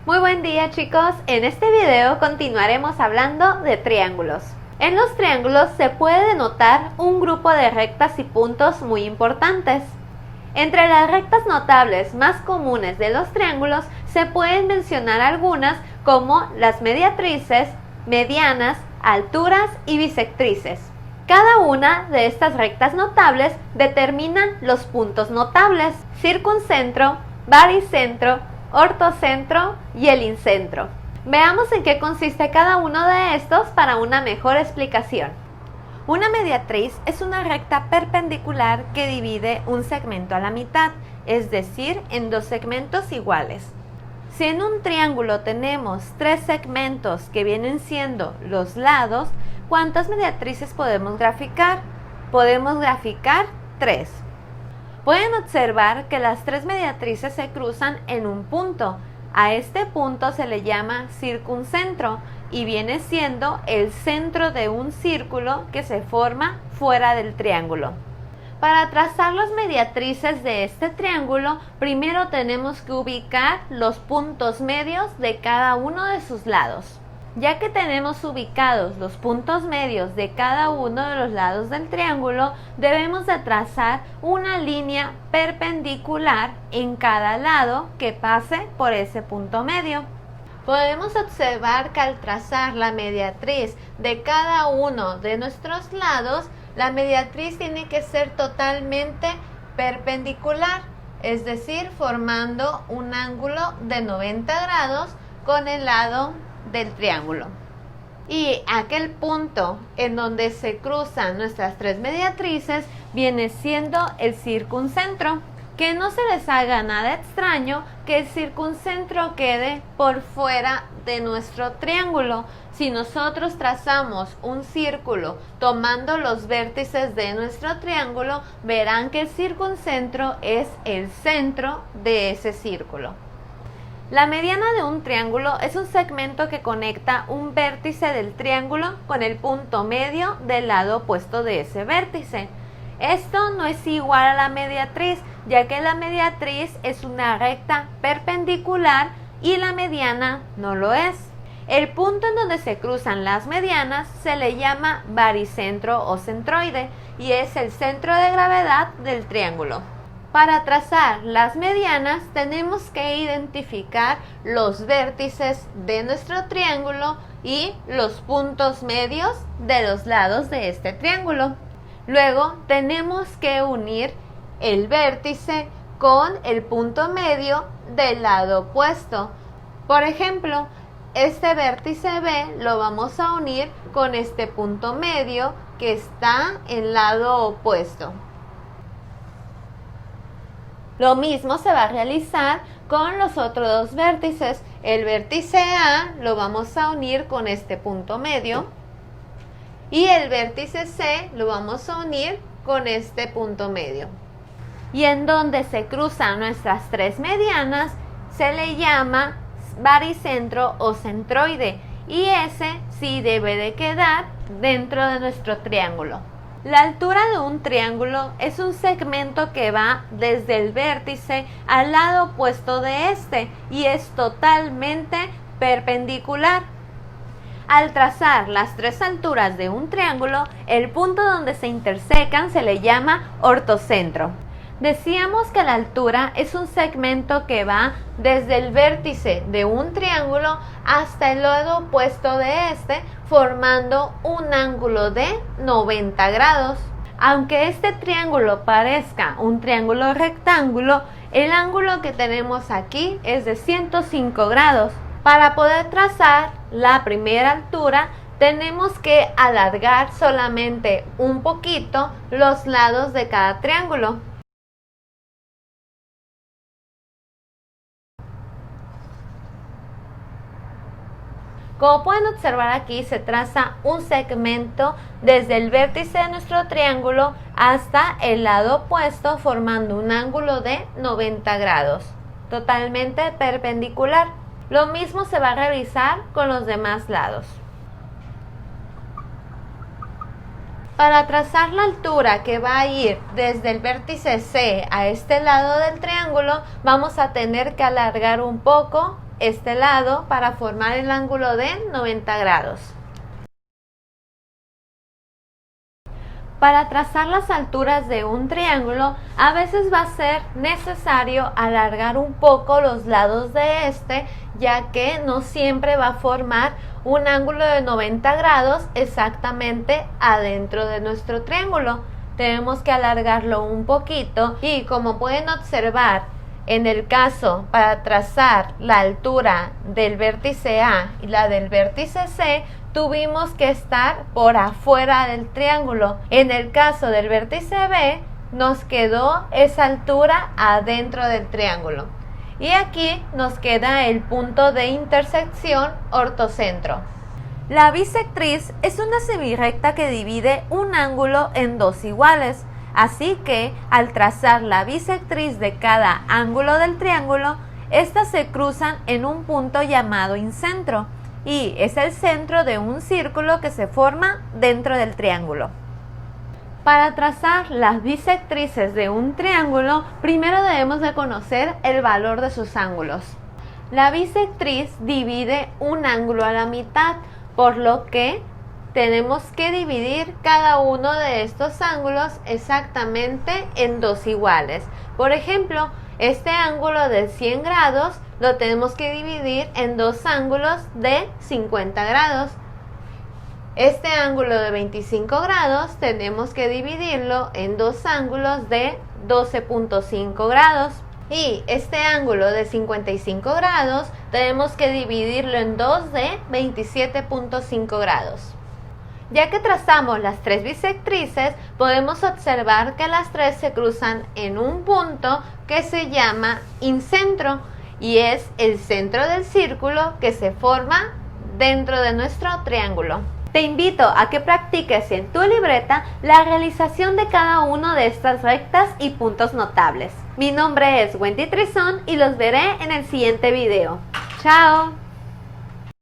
Muy buen día, chicos. En este video continuaremos hablando de triángulos. En los triángulos se puede denotar un grupo de rectas y puntos muy importantes. Entre las rectas notables más comunes de los triángulos se pueden mencionar algunas como las mediatrices, medianas, alturas y bisectrices. Cada una de estas rectas notables determinan los puntos notables: circuncentro, baricentro, ortocentro y el incentro. Veamos en qué consiste cada uno de estos para una mejor explicación. Una mediatriz es una recta perpendicular que divide un segmento a la mitad, es decir, en dos segmentos iguales. Si en un triángulo tenemos tres segmentos que vienen siendo los lados, ¿cuántas mediatrices podemos graficar? Podemos graficar 3. Pueden observar que las tres mediatrices se cruzan en un punto. A este punto se le llama circuncentro y viene siendo el centro de un círculo que se forma fuera del triángulo. Para trazar las mediatrices de este triángulo, primero tenemos que ubicar los puntos medios de cada uno de sus lados. Ya que tenemos ubicados los puntos medios de cada uno de los lados del triángulo, debemos de trazar una línea perpendicular en cada lado que pase por ese punto medio. Podemos observar que al trazar la mediatriz de cada uno de nuestros lados, la mediatriz tiene que ser totalmente perpendicular, es decir, formando un ángulo de 90 grados con el lado del triángulo. Y aquel punto en donde se cruzan nuestras tres mediatrices viene siendo el circuncentro. Que no se les haga nada extraño que el circuncentro quede por fuera de nuestro triángulo. Si nosotros trazamos un círculo tomando los vértices de nuestro triángulo, verán que el circuncentro es el centro de ese círculo. La mediana de un triángulo es un segmento que conecta un vértice del triángulo con el punto medio del lado opuesto de ese vértice. Esto no es igual a la mediatriz, ya que la mediatriz es una recta perpendicular y la mediana no lo es. El punto en donde se cruzan las medianas se le llama baricentro o centroide y es el centro de gravedad del triángulo. Para trazar las medianas tenemos que identificar los vértices de nuestro triángulo y los puntos medios de los lados de este triángulo. Luego tenemos que unir el vértice con el punto medio del lado opuesto. Por ejemplo, este vértice B lo vamos a unir con este punto medio que está en lado opuesto. Lo mismo se va a realizar con los otros dos vértices. El vértice A lo vamos a unir con este punto medio y el vértice C lo vamos a unir con este punto medio. Y en donde se cruzan nuestras tres medianas se le llama baricentro o centroide y ese sí debe de quedar dentro de nuestro triángulo. La altura de un triángulo es un segmento que va desde el vértice al lado opuesto de este y es totalmente perpendicular. Al trazar las tres alturas de un triángulo, el punto donde se intersecan se le llama ortocentro. Decíamos que la altura es un segmento que va desde el vértice de un triángulo hasta el lado opuesto de este, formando un ángulo de 90 grados. Aunque este triángulo parezca un triángulo rectángulo, el ángulo que tenemos aquí es de 105 grados. Para poder trazar la primera altura, tenemos que alargar solamente un poquito los lados de cada triángulo. Como pueden observar aquí, se traza un segmento desde el vértice de nuestro triángulo hasta el lado opuesto, formando un ángulo de 90 grados, totalmente perpendicular. Lo mismo se va a realizar con los demás lados. Para trazar la altura que va a ir desde el vértice C a este lado del triángulo, vamos a tener que alargar un poco este lado para formar el ángulo de 90 grados. Para trazar las alturas de un triángulo, a veces va a ser necesario alargar un poco los lados de este, ya que no siempre va a formar un ángulo de 90 grados exactamente adentro de nuestro triángulo. Tenemos que alargarlo un poquito y, como pueden observar, en el caso para trazar la altura del vértice A y la del vértice C, tuvimos que estar por afuera del triángulo. En el caso del vértice B, nos quedó esa altura adentro del triángulo. Y aquí nos queda el punto de intersección ortocentro. La bisectriz es una semirrecta que divide un ángulo en dos iguales. Así que, al trazar la bisectriz de cada ángulo del triángulo, estas se cruzan en un punto llamado incentro, y es el centro de un círculo que se forma dentro del triángulo. Para trazar las bisectrices de un triángulo, primero debemos de conocer el valor de sus ángulos. La bisectriz divide un ángulo a la mitad, por lo que tenemos que dividir cada uno de estos ángulos exactamente en dos iguales. Por ejemplo, este ángulo de 100 grados lo tenemos que dividir en dos ángulos de 50 grados. Este ángulo de 25 grados tenemos que dividirlo en dos ángulos de 12.5 grados. Y este ángulo de 55 grados tenemos que dividirlo en dos de 27.5 grados. Ya que trazamos las tres bisectrices, podemos observar que las tres se cruzan en un punto que se llama incentro, y es el centro del círculo que se forma dentro de nuestro triángulo. Te invito a que practiques en tu libreta la realización de cada uno de estas rectas y puntos notables. Mi nombre es Wendy Trizón y los veré en el siguiente video. ¡Chao!